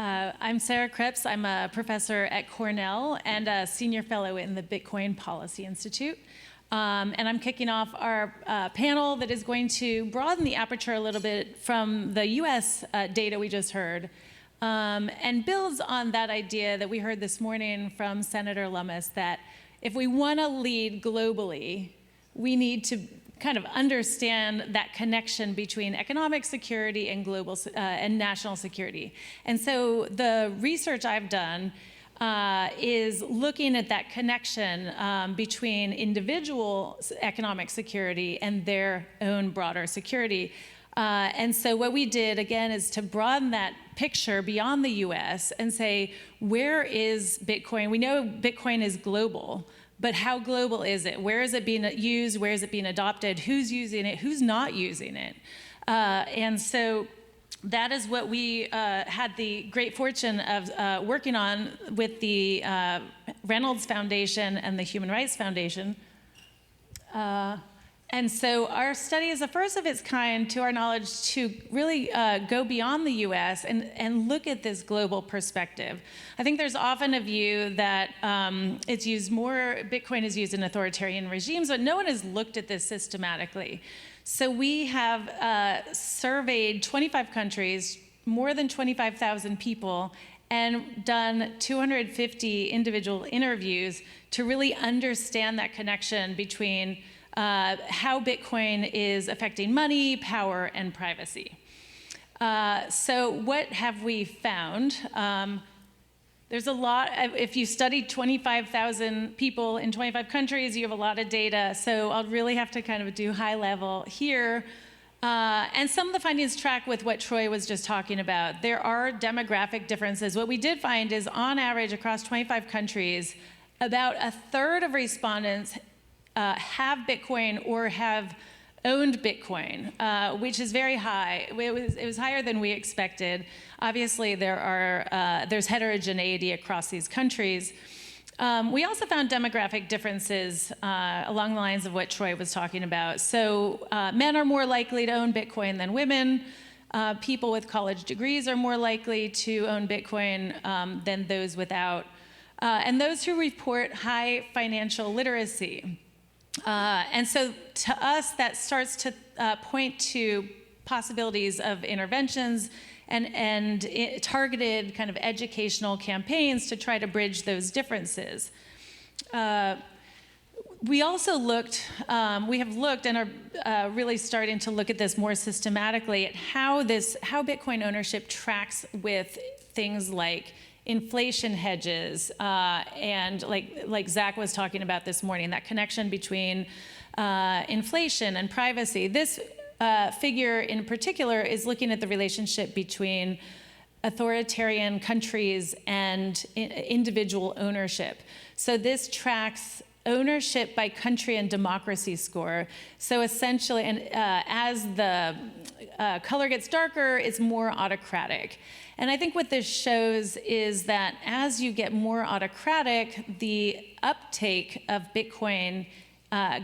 I'm Sarah Kreps. I'm a professor at Cornell and a senior fellow in the Bitcoin Policy Institute. And I'm kicking off our panel that is going to broaden the aperture a little bit from the US data we just heard, and builds on that idea that we heard this morning from Senator Lummis, that if we want to lead globally, we need to kind of understand that connection between economic security and global and national security. And so the research I've done is looking at that connection between individual economic security and their own broader security. And so what we did, again, is to broaden that picture beyond the US and say, where is Bitcoin? We know Bitcoin is global, but how global is it? Where is it being used? Where is it being adopted? Who's using it? Who's not using it? And so that is what we had the great fortune of working on with the Reynolds Foundation and the Human Rights Foundation. And so our study is the first of its kind, to our knowledge, to really go beyond the US and look at this global perspective. I think there's often a view that it's used more, Bitcoin is used in authoritarian regimes, but no one has looked at this systematically. So we have surveyed 25 countries, more than 25,000 people, and done 250 individual interviews to really understand that connection between how Bitcoin is affecting money, power, and privacy. So what have we found? There's a lot. If you study 25,000 people in 25 countries, you have a lot of data. So I'll really have to kind of do high level here. And some of the findings track with what Troy was just talking about. There are demographic differences. What we did find is, on average, across 25 countries, about a third of respondents have Bitcoin or have owned Bitcoin, which is very high. It was higher than we expected. Obviously, there's heterogeneity across these countries. We also found demographic differences along the lines of what Troy was talking about. So men are more likely to own Bitcoin than women. People with college degrees are more likely to own Bitcoin than those without. And those who report high financial literacy. And so to us, that starts to point to possibilities of interventions and targeted kind of educational campaigns to try to bridge those differences. We also we have looked and are really starting to look at this more systematically, at how Bitcoin ownership tracks with things like inflation hedges, and like Zach was talking about this morning, that connection between inflation and privacy. This figure in particular is looking at the relationship between authoritarian countries and individual ownership. So this tracks ownership by country and democracy score. So essentially, and as the color gets darker, it's more autocratic. And I think what this shows is that as you get more autocratic, the uptake of Bitcoin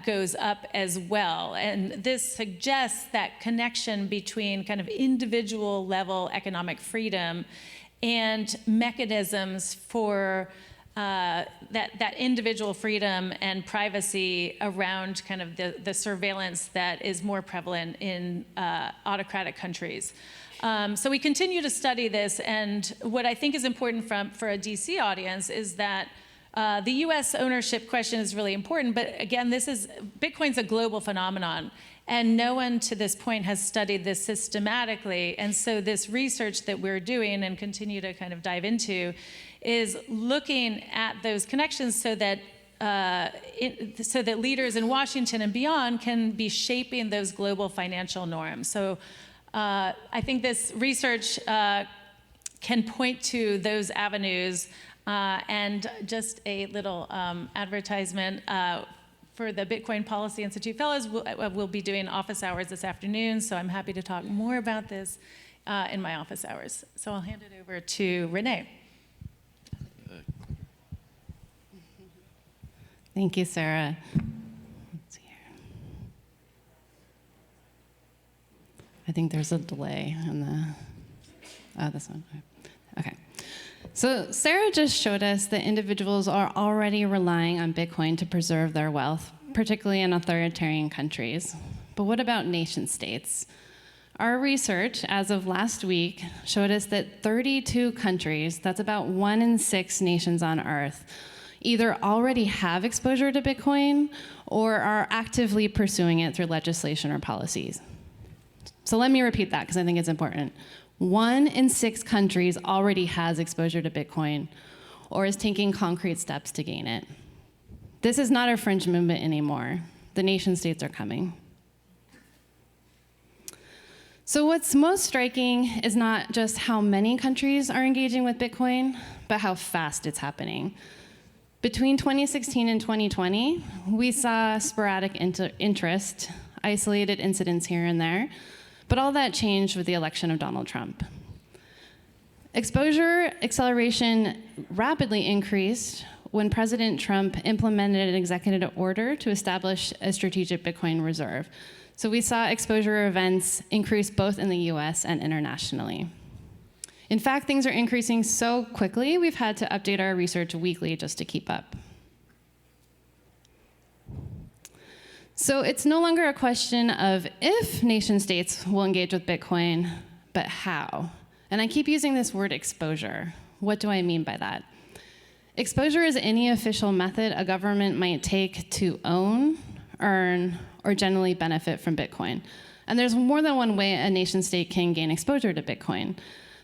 goes up as well. And this suggests that connection between kind of individual level economic freedom and mechanisms for that individual freedom and privacy around kind of the surveillance that is more prevalent in autocratic countries. So we continue to study this, and what I think is important for a DC audience is that the US ownership question is really important, but again, Bitcoin's a global phenomenon, and no one to this point has studied this systematically. And so this research that we're doing and continue to kind of dive into is looking at those connections so that leaders in Washington and beyond can be shaping those global financial norms. So I think this research can point to those avenues, and just a little advertisement for the Bitcoin Policy Institute Fellows. We'll be doing office hours this afternoon, so I'm happy to talk more about this in my office hours. So I'll hand it over to Renee. Thank you, Sarah. Let's see here. I think there's a delay on this one. Okay. So Sarah just showed us that individuals are already relying on Bitcoin to preserve their wealth, particularly in authoritarian countries. But what about nation states? Our research, as of last week, showed us that 32 countries, that's about 1 in 6 nations on Earth, either already have exposure to Bitcoin or are actively pursuing it through legislation or policies. So let me repeat that because I think it's important. 1 in 6 countries already has exposure to Bitcoin or is taking concrete steps to gain it. This is not a fringe movement anymore. The nation states are coming. So what's most striking is not just how many countries are engaging with Bitcoin, but how fast it's happening. Between 2016 and 2020, we saw sporadic interest, isolated incidents here and there, but all that changed with the election of Donald Trump. Exposure acceleration rapidly increased when President Trump implemented an executive order to establish a strategic Bitcoin reserve. So we saw exposure events increase both in the US and internationally. In fact, things are increasing so quickly, we've had to update our research weekly just to keep up. So it's no longer a question of if nation states will engage with Bitcoin, but how. And I keep using this word exposure. What do I mean by that? Exposure is any official method a government might take to own, earn, or generally benefit from Bitcoin. And there's more than one way a nation state can gain exposure to Bitcoin.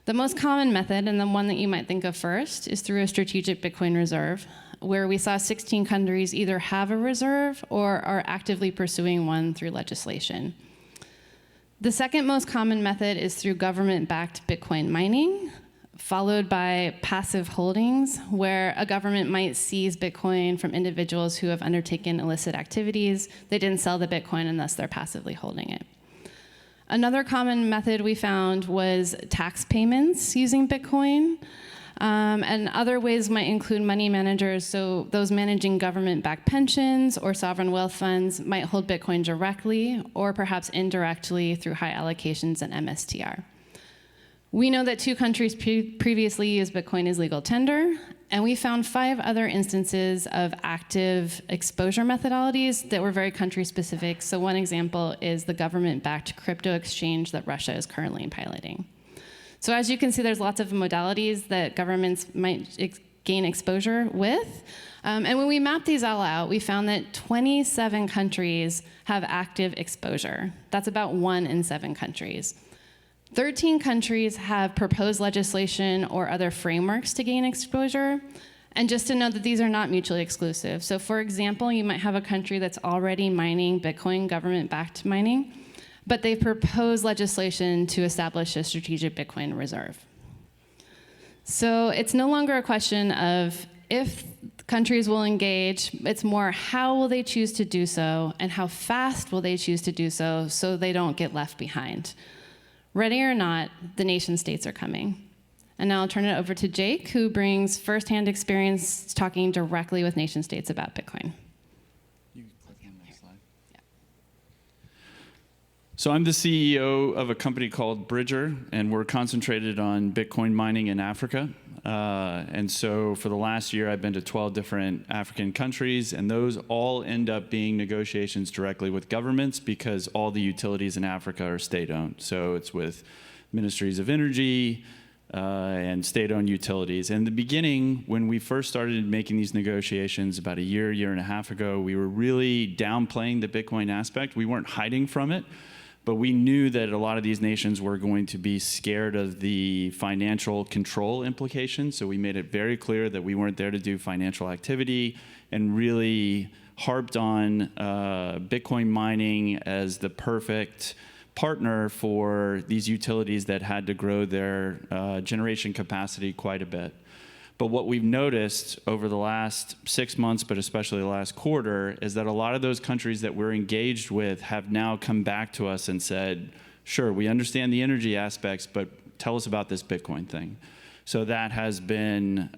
The most common method, and the one that you might think of first, is through a strategic Bitcoin reserve, where we saw 16 countries either have a reserve or are actively pursuing one through legislation. The second most common method is through government-backed Bitcoin mining, followed by passive holdings, where a government might seize Bitcoin from individuals who have undertaken illicit activities. They didn't sell the Bitcoin, and thus they're passively holding it. Another common method we found was tax payments using Bitcoin. And other ways might include money managers, so those managing government-backed pensions or sovereign wealth funds might hold Bitcoin directly or perhaps indirectly through high allocations and MSTR. We know that 2 countries previously used Bitcoin as legal tender, and we found 5 other instances of active exposure methodologies that were very country-specific. So one example is the government-backed crypto exchange that Russia is currently piloting. So as you can see, there's lots of modalities that governments might gain exposure with. And when we mapped these all out, we found that 27 countries have active exposure. That's about 1 in 7 countries. 13 countries have proposed legislation or other frameworks to gain exposure. And just to note that these are not mutually exclusive. So for example, you might have a country that's already mining Bitcoin, government-backed mining, but they've proposed legislation to establish a strategic Bitcoin reserve. So it's no longer a question of if countries will engage, it's more how will they choose to do so and how fast will they choose to do so so they don't get left behind. Ready or not, the nation states are coming. And now I'll turn it over to Jake, who brings firsthand experience talking directly with nation states about Bitcoin. So I'm the CEO of a company called Bridger, and we're concentrated on Bitcoin mining in Africa. And so for the last year, I've been to 12 different African countries, and those all end up being negotiations directly with governments because all the utilities in Africa are state-owned. So it's with ministries of energy and state-owned utilities. In the beginning, when we first started making these negotiations about a year and a half ago, we were really downplaying the Bitcoin aspect. We weren't hiding from it. But we knew that a lot of these nations were going to be scared of the financial control implications. So we made it very clear that we weren't there to do financial activity and really harped on Bitcoin mining as the perfect partner for these utilities that had to grow their generation capacity quite a bit. But what we've noticed over the last 6 months, but especially the last quarter, is that a lot of those countries that we're engaged with have now come back to us and said, sure, we understand the energy aspects, but tell us about this Bitcoin thing. So that has been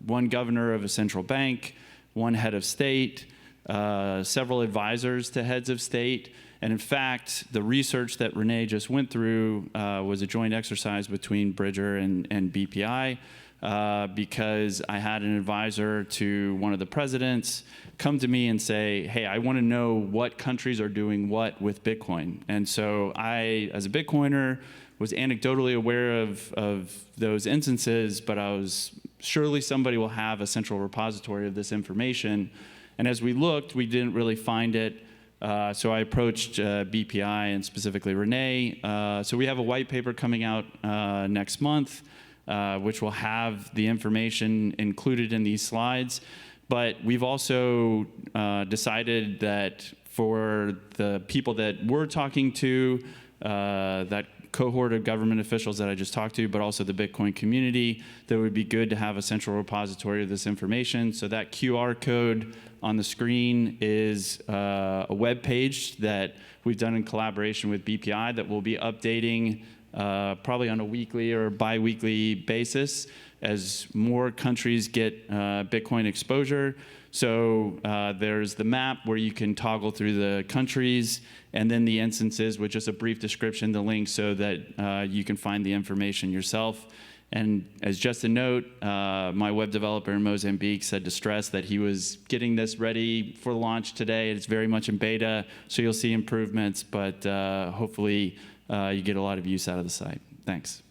one governor of a central bank, one head of state, several advisors to heads of state. And in fact, the research that Renee just went through was a joint exercise between Bridger and BPI. because I had an advisor to one of the presidents come to me and say, hey, I want to know what countries are doing what with Bitcoin. And so I, as a Bitcoiner, was anecdotally aware of those instances, but I was surely somebody will have a central repository of this information. And as we looked, we didn't really find it. So I approached BPI and specifically Renee. So we have a white paper coming out next month, which will have the information included in these slides. But we've also decided that for the people that we're talking to, that cohort of government officials that I just talked to, but also the Bitcoin community, that it would be good to have a central repository of this information. So that QR code on the screen is a web page that we've done in collaboration with BPI that we'll be updating probably on a weekly or bi-weekly basis as more countries get Bitcoin exposure. So there's the map where you can toggle through the countries, and then the instances with just a brief description, the link, so that you can find the information yourself. And as just a note, my web developer in Mozambique said to stress that he was getting this ready for launch today. It's very much in beta, so you'll see improvements, but hopefully you get a lot of use out of the site. Thanks.